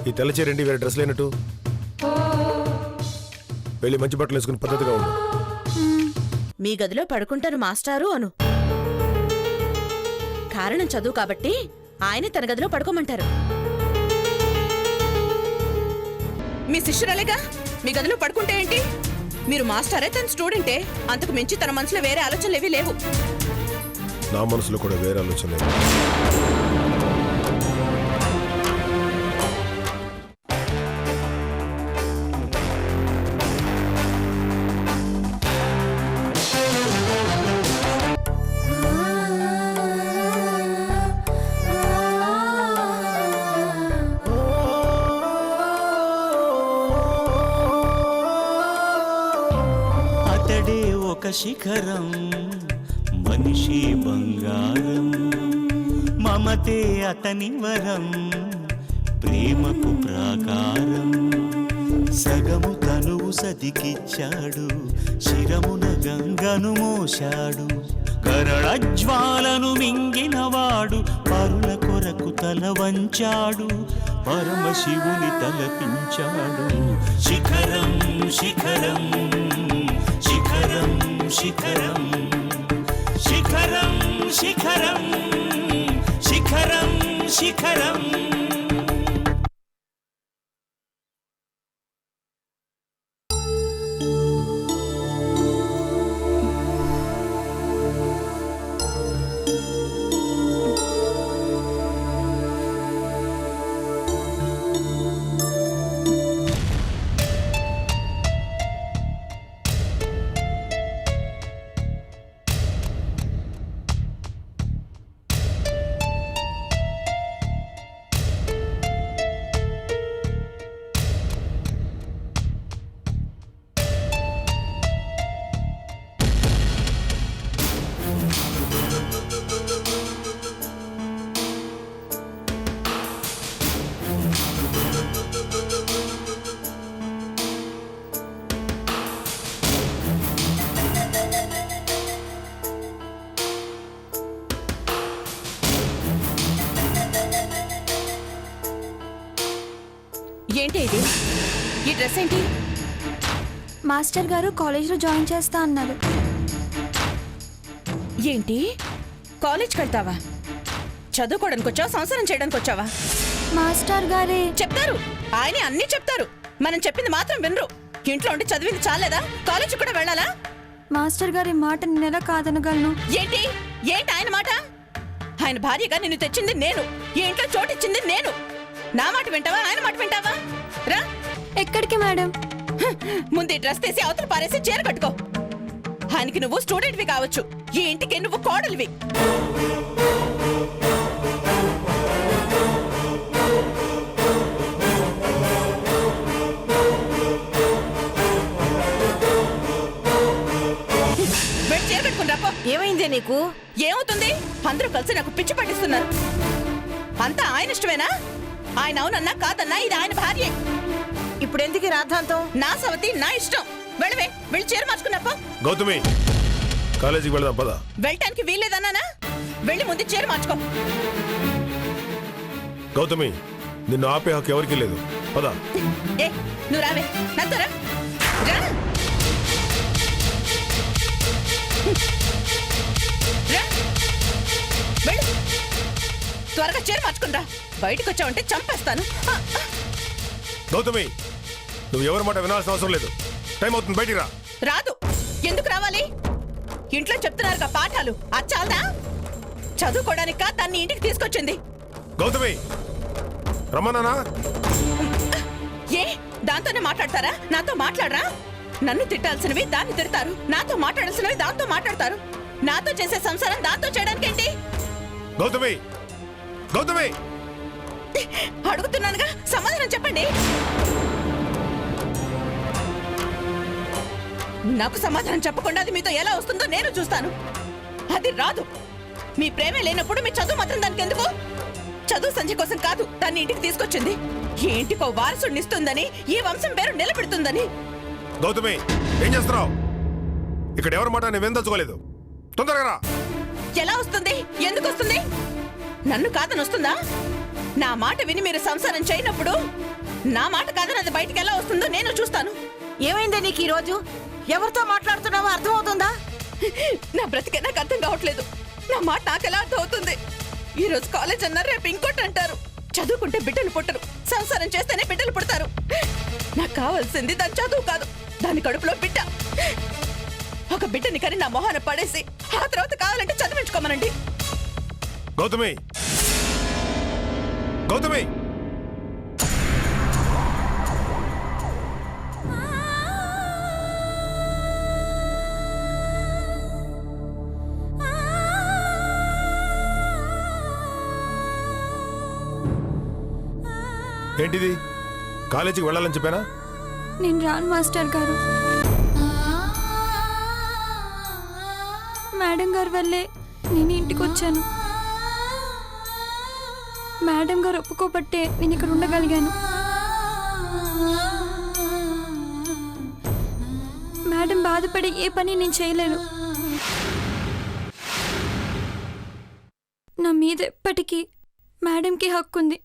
ఈ తెల్లచీరేంటి వేరే డ్రెస్ లేనట్టు? వెళ్ళి మంచి బట్టలు వేసుకుని పద్ధతిగా ఉండు. మీ గదిలో పడుకుంటారు మాస్టారు అను. కారణం చదువు కాబట్టి ఆయన తన గదిలో పడుకోమంటారు. మీ శిష్యురాలేగా, మీ గదిలో పడుకుంటే ఏంటి? మీరు మాస్టరే, తన స్టూడెంటే. అంతకు మించి తన మనసులో వేరే ఆలోచనలు ఏవీ లేవు. నా మనసులో కూడా వేరే ఆలోచన లేదు. అతడే ఒక శిఖరం, మనిషి బంగారం, మమతే అతని వరం, ప్రేమకు ప్రాకారం. సగము తనువు సతికిచ్చాడు, శిరమున గంగను మోశాడు. కరళజ్వాలను మింగినవాడు, పరుల కొరకు తల వంచాడు. పరమశివుని తలపించాడు. శిఖరం శిఖరం శిఖరం శిఖరం శిఖరం శిఖరం శిఖరం శిఖరం. ఏంటి ఇది? ఈ డ్రెస్ ఏంటి? మాస్టర్ గారు కాలేజ్లో జాయిన్ చేస్తా అన్నారు. ఏంటి, కాలేజ్కి వెళ్తావా? చదువుకోవడానికి వచ్చావా, సంసారం చేయడానికి వచ్చావా? మాస్టర్ గారే చెప్తారు, ఆయనే అన్నీ చెప్తారు. మనం చెప్పింది మాత్రం వినరు. ఇంట్లో ఉండి చదివింది చాలేదా, కాలేజ్ కూడా వెళ్ళాలా? మాస్టర్ గారి మాట నేనెలా కాదనగలను? ఏంటి ఏంటి ఆయన మాట? ఆయన భార్యగా నిన్ను తెచ్చింది నేను, ఈ ఇంట్లో చోటిచ్చింది నేను. నా మాట వింటావా, ఆయన మాట వింటావా? రా. ఎక్కడికి మేడం? ముందు ఈ డ్రెస్ తీసి అవతల పారేసి చీర కట్టుకో. ఆయనకి నువ్వు స్టూడెంట్వి కావచ్చు, ఈ ఇంటికి నువ్వు కోడలివి. చీర కట్టుకుని రాపో. ఏమైందే నీకు? ఏమవుతుంది? అందరూ కలిసి నాకు పిచ్చి పట్టిస్తున్నారు. అంతా ఆయన ఇష్టమేనా? ఆయన అవునన్నా కాదన్నా ఇది ఆయన భార్య. ఇప్పుడు ఎందుకు రాద్ధాంతం? నా సవతి నా ఇష్టం. వెళ్ళవే, వెళ్ళి చీర మార్చుకున్నాపో. గౌతమి, కాలేజీకి వెళదాం పద. వెళ్ళటానికి వీల్లేదన్నానా? వెళ్ళి ముందు చీర మార్చుకో. గౌతమి, నిన్ను ఆపే హక్కు ఎవరికీ లేదు. పద. ఏ, నువ్వు రావే, నాతో రా. రా. రా. వెళ్ళు, త్వరగా చీర మార్చుకుని రా. బయటకు వచ్చావంటే చంపేస్తాను. గౌతమి, నువ్వు ఎవరి మాట వినాల్సిన అవసరం లేదు. టైం అవుతుంది, బయటికి రా. రాదు. ఎందుకు రావాలి? ఇంట్లో చెప్తున్నారుగా పాఠాలు, అది చాలదా? చదువుకోవడానికి కా దాన్ని ఇంటికి తీసుకొచ్చింది. గౌతమి, రమ్మన్నానా? ఏ, దాంతోనే మాట్లాడతారా? నాతో మాట్లాడరా? నన్ను తిట్టాల్సినవి దాన్ని తిడతారు, నాతో మాట్లాడాల్సినవి దాంతో మాట్లాడతారు. నాతో చేసే సంసారం దాంతో చేయడానికి ఏంటి? గౌతమి, గౌతమి, అడుగుతున్నానుగా, సమాధానం చెప్పండి. నాకు సమాధానం చెప్పకుండా అది మీతో ఎలా వస్తుందో నేను చూస్తాను. అది రాదు. మీ ప్రేమే లేనప్పుడు మీ చదువు మాత్రం దానికి ఎందుకు? చదువు సంధ్య కోసం కాదు దాన్ని ఇంటికి తీసుకొచ్చింది. ఈ ఇంటికో వారసుడిని ఇస్తుందని, ఈ వంశం పేరు నిలబెడుతుందని. గౌతమి, ఏం చేస్తున్నావు? ఇక్కడ ఎవరి మాట నేను తలుచుకోలేదు. తొందరగా రా. ఎలా వస్తుంది? ఎందుకు వస్తుంది? నన్ను కాదని వస్తుందా? నా మాట విని మీరు సంసారం చేయనప్పుడు నా మాట కాదని అది బయటికి ఎలా వస్తుందో నేను చూస్తాను. ఏమైందే నీకు ఈ రోజు? ఎవరితో మాట్లాడుతున్నావో అర్థమవుతుందా? నా బ్రతికే నాకు అర్థం కావట్లేదు. నా మాట నాకెలా అర్థం అవుతుంది? ఈ రోజు కాలేజ్ అన్నారు, రేపు ఇంకోటి అంటారు. చదువుకుంటే బిడ్డలు పుట్టరు, సంసారం చేస్తేనే బిడ్డలు పుడతారు. నాకు కావాల్సింది దాని చదువు కాదు, దాని కడుపులో బిడ్డ. ఒక బిడ్డని కని నా మొహాన పడేసి ఆ తర్వాత కావాలంటే చదివించుకోమనండి. గౌతమి, గౌతమి, ఏంటిది? కాలేజీకి వెళ్ళాలని చెప్పానా? నేను రాను మాస్టర్ గారు. మేడం గారు వల్లే నేను ఇంటికి వచ్చాను. మేడం గారు ఒప్పుకోబట్టే నేను ఇక్కడ ఉండగలిగాను. మేడం బాధపడి ఏ పని నేను చేయలేను. నా మీద ఎప్పటికీ మేడంకి హక్కు ఉంది.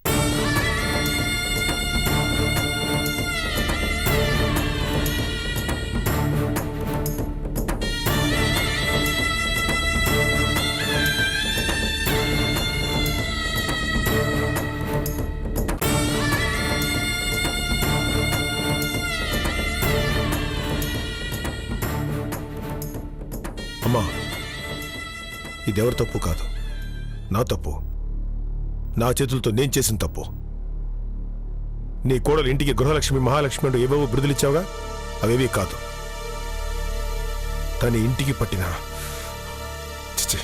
అమ్మా, ఇదెవరి తప్పు కాదు, నా తప్పు. నా చేతులతో నేను చేసిన తప్పు. నీ కోడలు ఇంటికి గృహలక్ష్మి, మహాలక్ష్మి అంటూ ఏవేవో బిరుదులిచ్చావుగా, అవేవీ కాదు. తన ఇంటికి పట్టిన చిచి.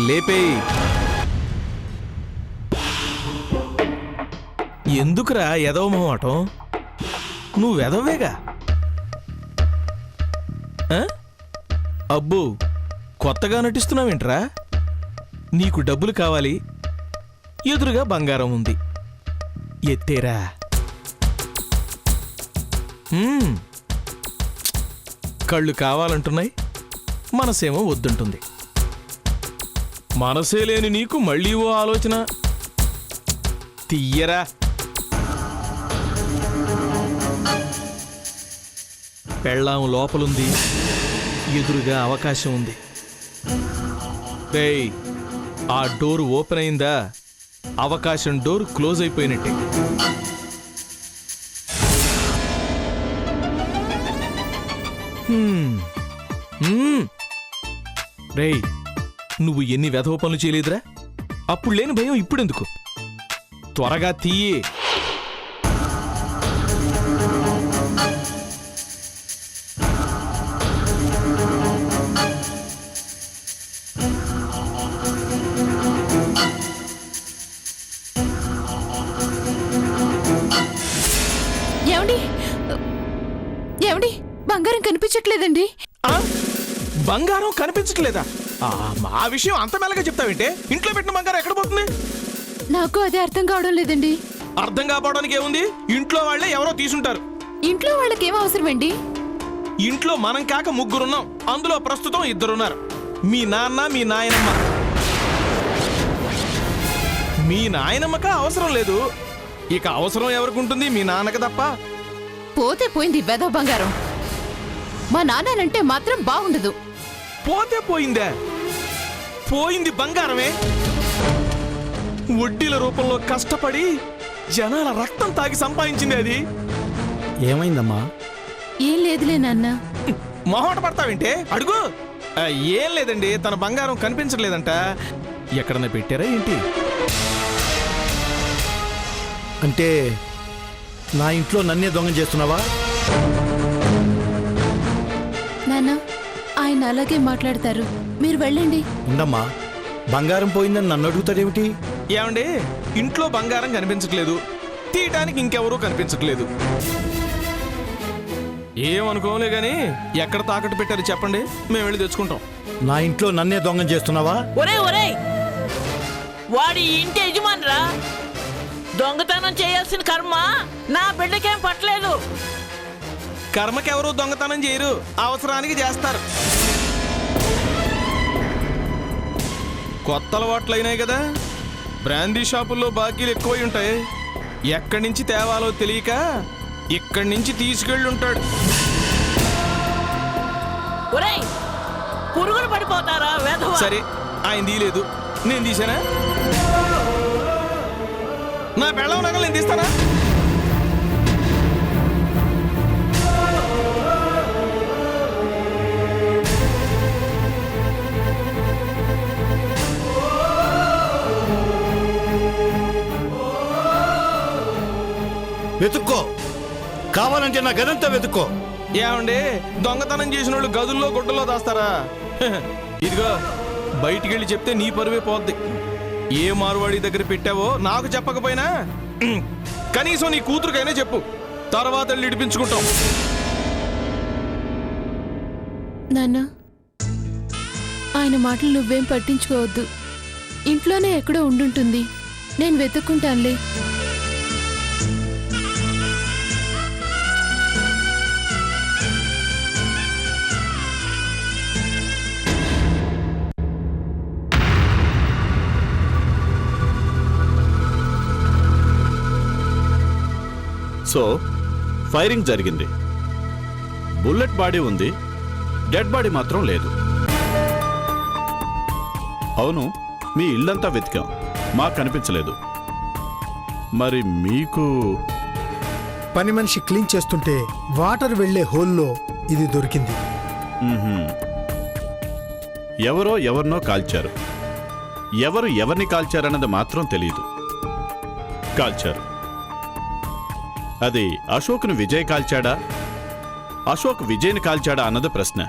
లేపేయి. ఎందుకురా ఎదవ మొహమాటం? నువ్వెదవేగా. అబ్బో, కొత్తగా నటిస్తున్నావేంట్రా? నీకు డబ్బులు కావాలి, ఎదురుగా బంగారం ఉంది, ఎత్తేరా. కళ్ళు కావాలంటున్నాయి, మనసేమో వద్దుంటుంది. మనసే లేని నీకు మళ్ళీ ఓ ఆలోచన. తీయరా. పెళ్ళాం లోపలుంది, ఎదురుగా అవకాశం ఉంది. రేయ్, ఆ డోర్ ఓపెన్ అయిందా, అవకాశం డోర్ క్లోజ్ అయిపోయినట్టే. రేయ్, నువ్వు ఎన్ని వెధవ పనులు చేయలేదురా? అప్పుడు లేని భయం ఇప్పుడెందుకు? త్వరగా తీయే. ఏమండి, ఏమండి, బంగారం కనిపించట్లేదండి. బంగారం కనిపించట్లేదా? ఆ విషయం అంత మెల్లగా చెప్తావేంటే? ఇంట్లో పెట్టిన బంగారం ఎక్కడ పోతుంది? నాకు అదే అర్థం కావడం లేదండి. అర్థం కావడానికి ఏముంది? ఇంట్లో వాళ్ళే ఎవరో తీసుంటారు. ఇంట్లో వాళ్ళకేం అవసరం అండి? ఇంట్లో మనం కాక ముగ్గురున్నాం, అందులో ప్రస్తుతం ఇద్దరున్నారు. మీ నాన్న, మీ నాయనమ్మ. మీ నాయనమ్మక అవసరం లేదు, ఇక అవసరం ఎవరికి ఉంటుంది? మీ నాన్నకి తప్ప. పోతే పోయింది వెధవ బంగారం. మా నాన్నంటే మాత్రం బాగుండదు. పోతే పోయిందే, పోయింది బంగారమే. వడ్డీల రూపంలో కష్టపడి జనాల రక్తం తాగి సంపాదించింది అది. ఏమైందమ్మా? ఏం లేదులే నాన్న. మొహమాట పడతావేంటే? అడుగు. ఏం లేదండి, తన బంగారం కనిపించట్లేదంట. ఎక్కడన్నా పెట్టారా ఏంటి? అంటే నా ఇంట్లో నన్నే దొంగ చేస్తున్నావా? నాన్న, ఆయన అలాగే మాట్లాడతారు. మీరు వెళ్ళండి. ఉండమ్మా, బంగారం పోయిందని నన్ను అడుగుతాడేమిటి? ఏమండి, ఇంట్లో బంగారం కనిపించట్లేదు, తీయటానికి ఇంకెవరూ కనిపించట్లేదు. ఏమనుకోలే గాని ఎక్కడ తాకట్టు పెట్టారు చెప్పండి, మేము వెళ్ళి తెచ్చుకుంటాం. నా ఇంట్లో నన్నే దొంగ చేస్తున్నావా? ఒరే ఒరే, వాడి ఇంటి యజమానిరా. దొంగతనం చేయాల్సిన కర్మ నా బిడ్డకేం పట్టలేదు. కర్మకెవరూ దొంగతనం చేయరు, అవసరానికి చేస్తారు. కొత్త అలవాట్లు అయినాయి కదా, బ్రాందీ షాపుల్లో బాకీలు ఎక్కువై ఉంటాయి. ఎక్కడి నుంచి తేవాలో తెలియక ఇక్కడి నుంచి తీసుకెళ్ళి ఉంటాడు. ఒరేయ్, పురుగులు పడిపోతారా వెధవ. సరే, ఆయన తీయలేదు, నేను తీసానా? నా పెళ్ళం నగలు నేను తీస్తానా? వెతుక్కో, కావాలంటే నా గదంతా వెతుక్కో. ఏమండి, దొంగతనం చేసిన వాళ్ళు గదుల్లో గుడ్డల్లో దాస్తారా? ఇదిగో, బయటికి వెళ్ళి చెప్తే నీ పరువే పోద్ది. ఏ మారువాడి దగ్గర పెట్టావో నాకు చెప్పకపోయినా కనీసం నీ కూతురుకైనా చెప్పు, తర్వాత వెళ్ళి ఇడిపించుకుంటాం. నాన్న, ఆయన మాటలు నువ్వేం పట్టించుకోవద్దు. ఇంట్లోనే ఎక్కడో ఉండుంటుంది, నేను వెతుక్కుంటానులే. సో ఫైరింగ్ జరిగింది, బుల్లెట్ బాడీ ఉంది, డెడ్ బాడీ మాత్రం లేదు. అవును, మీ ఇల్లంతా వెతికాం, మాకు కనిపించలేదు. మరి మీకు? పని మనిషి క్లీన్ చేస్తుంటే వాటర్ వెళ్లే హోల్లో ఇది దొరికింది. ఎవరో ఎవరినో కాల్చారు. ఎవరు ఎవరిని కాల్చారన్నది మాత్రం తెలియదు. కాల్చారు. అది అశోక్ను విజయ్ కాల్చాడా, అశోక్ విజయ్ని కాల్చాడా అన్నది ప్రశ్న.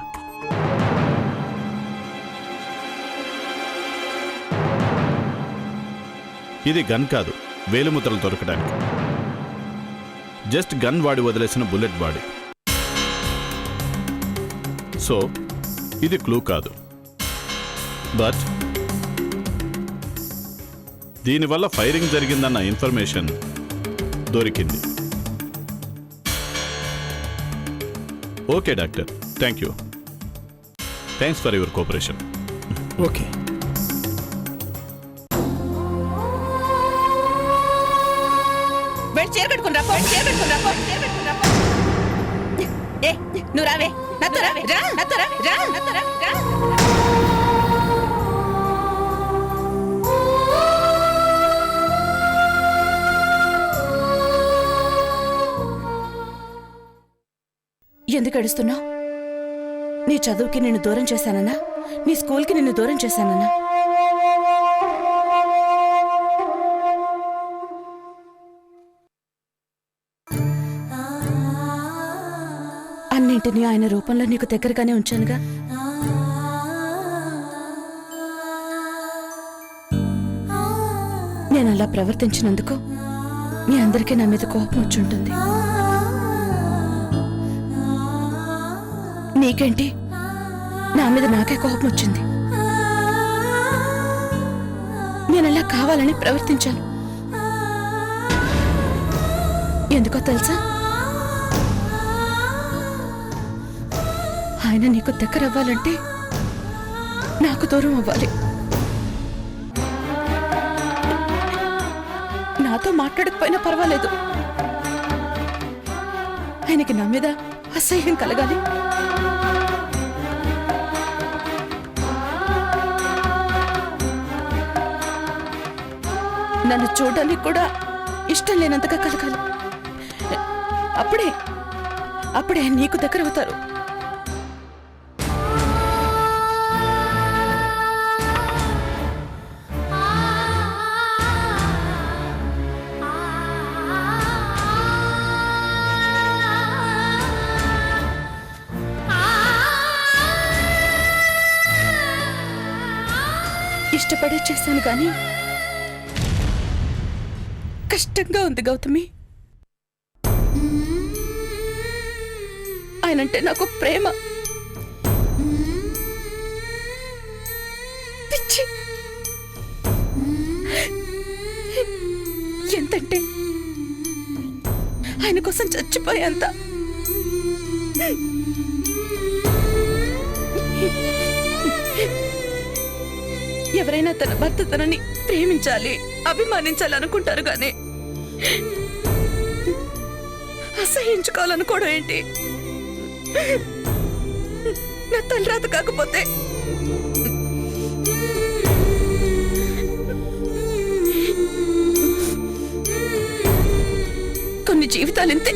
ఇది గన్ కాదు, వేలిముద్రలు దొరకడానికి. జస్ట్ గన్ వాడి వదిలేసిన బుల్లెట్ బాడీ. సో ఇది క్లూ కాదు. బట్ దీనివల్ల ఫైరింగ్ జరిగిందన్న ఇన్ఫర్మేషన్ దొరికింది. Okay doctor, thank you. Thanks for your cooperation. Okay. వెళ్ళి చీర కట్టుకుని రాపో, చీర కట్టుకుని రాపో, చీర కట్టుకుని రాపో. ఏ, నువ్వు రావే, నాతో రావే, రా, నాతో రావే, రా, నాతో రావే, రా. ఎందుకు ఏడుస్తున్నావు? నీ చదువుకి నిన్ను దూరం చేశానన్నా, నీ స్కూల్కి నిన్ను దూరం చేశానన్నా. అన్నింటినీ ఆయన రూపంలో నీకు దగ్గరగానే ఉంచానుగా. నేను అలా ప్రవర్తించినందుకు మీ అందరికీ నా మీద కోపం వచ్చుంటుంది. నీకేంటి, నా మీద నాకే కోపం వచ్చింది. నేనలా కావాలని ప్రవర్తించాను. ఎందుకో తెలుసా? ఆయన నీకు దగ్గర అవ్వాలంటే నాకు దూరం అవ్వాలి. నాతో మాట్లాడకపోయినా పర్వాలేదు, ఆయనకి నా మీద అసహ్యం కలగాలి. నన్ను చూడడానికి కూడా ఇష్టం లేనంతగా కలగాలి. అప్పుడే అప్పుడే నీకు దగ్గర అవుతారు. ఇష్టపడే చేశాను కానీ కష్టంగా ఉంది గౌతమి. ఆయనంటే నాకు ప్రేమ, పిచ్చి. ఎంతంటే ఆయన కోసం చచ్చిపోయేంత. ఎవరైనా తన భర్త తనని ప్రేమించాలి, అభిమానించాలి అనుకుంటారు గానీ అసహించుకోవాలనుకోవడం ఏంటి? నా తలరాత కాకపోతే కొన్ని జీవితాలింతే.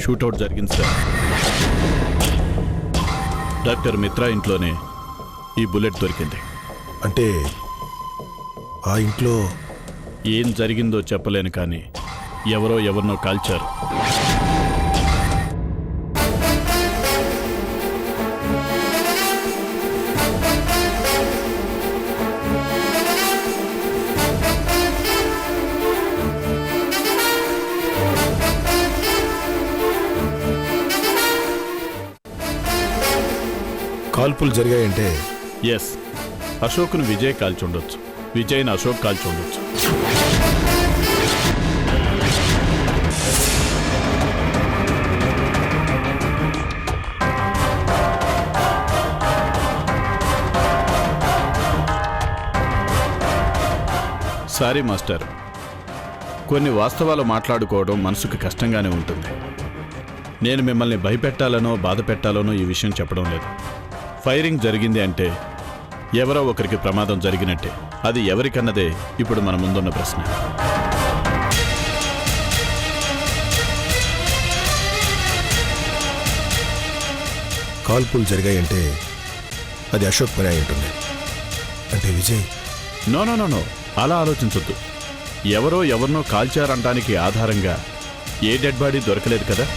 షూటౌట్ జరిగింది సార్. డాక్టర్ మిత్రా ఇంట్లోనే ఈ బుల్లెట్ దొరికింది. అంటే ఆ ఇంట్లో ఏం జరిగిందో చెప్పలేను కానీ ఎవరో ఎవరినో కాల్చారు. కాల్పులు జరిగాయంటే ఎస్, అశోక్ను విజయ్ కాల్చుండొచ్చు, విజయ్ని అశోక్ కాల్చుండొచ్చు. సారీ మాస్టర్, కొన్ని వాస్తవాలు మాట్లాడుకోవడం మనసుకు కష్టంగానే ఉంటుంది. నేను మిమ్మల్ని భయపెట్టాలనో బాధ పెట్టాలనో ఈ విషయం చెప్పడం లేదు. ఫైరింగ్ జరిగింది అంటే ఎవరో ఒకరికి ప్రమాదం జరిగినట్టే. అది ఎవరికన్నదే ఇప్పుడు మన ముందున్న ప్రశ్న. కాల్పులు జరిగాయంటే అది అశోక్ పని అయి ఉంటుంది. అంటే Vijay no no no no అలా ఆలోచించొద్దు. ఎవరో ఎవరినో కాల్చారనడానికి ఆధారంగా ఏ డెడ్ బాడీ దొరకలేదు కదా.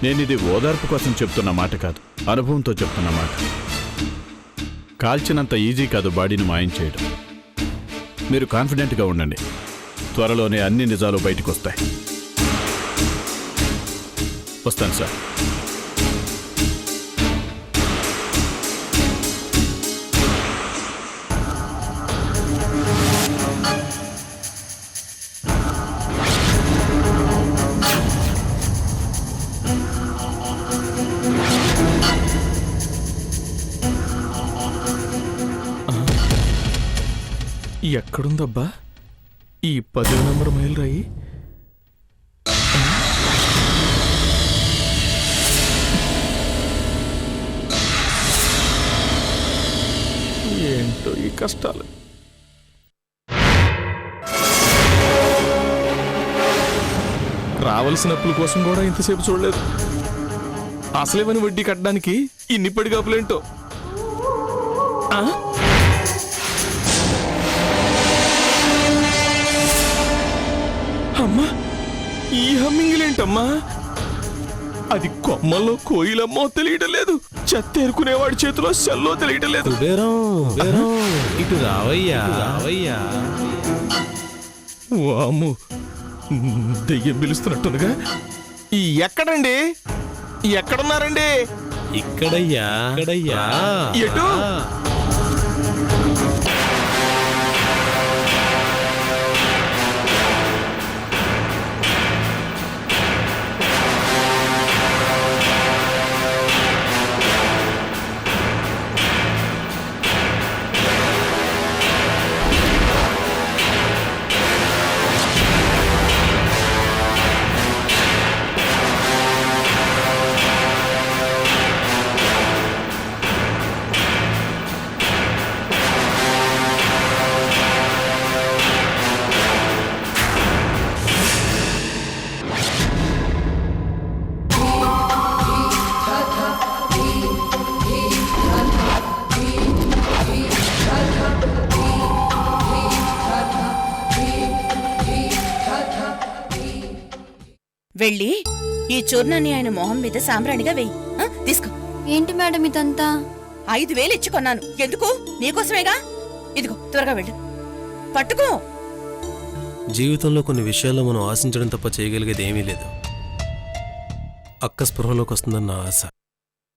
నేనిది ఓదార్పు కోసం చెప్తున్న మాట కాదు, అనుభవంతో చెప్తున్న మాట. కాల్చినంత ఈజీ కాదు బాడీని మాయం చేయడం. మీరు కాన్ఫిడెంట్గా ఉండండి, త్వరలోనే అన్ని నిజాలు బయటకు వస్తాయి. వస్తాను సార్. ఎక్కడుందబ్బా ఈ 10 నంబర్ మైలు రాయి? ఏంటో ఈ కష్టాలు. రావలసిన అప్పుల కోసం కూడా ఇంతసేపు చూడలేదు. అసలేమని వడ్డీ కట్టడానికి ఇన్ని పడిగాపులేంటో. అమ్మా, ఈ హమ్మింగ్లేంటమ్మా? అది కొమ్మల్లో కోయిలమ్మో తెలియడం లేదు. చెత్త ఏరుకునేవాడి చేతిలో సెల్లో తెలియటం లేదు. ఇటు రావయ్యా వాము, దెయ్యం పిలుస్తున్నట్టుందిగా. ఎక్కడండి? ఎక్కడున్నారండి? ఇక్కడయ్యా ఎటు? వెళ్ళి ఈ చూర్ణాన్ని ఆయన మొహం మీద సాంబ్రాణిగా వెయ్యి. తీసుకో. ఏంటి మేడం ఇదంతా? 5,000 ఇచ్చి కొన్నాను. ఎందుకు? నీకోసమేగా. ఇదిగో త్వరగా వెళ్ళు. పట్టుకో. జీవితంలో కొన్ని విషయాల్లో మనం ఆశించడం తప్ప చేయగలిగేది ఏమీ లేదు. అక్క స్పృహలోకి వస్తుందన్న ఆశ.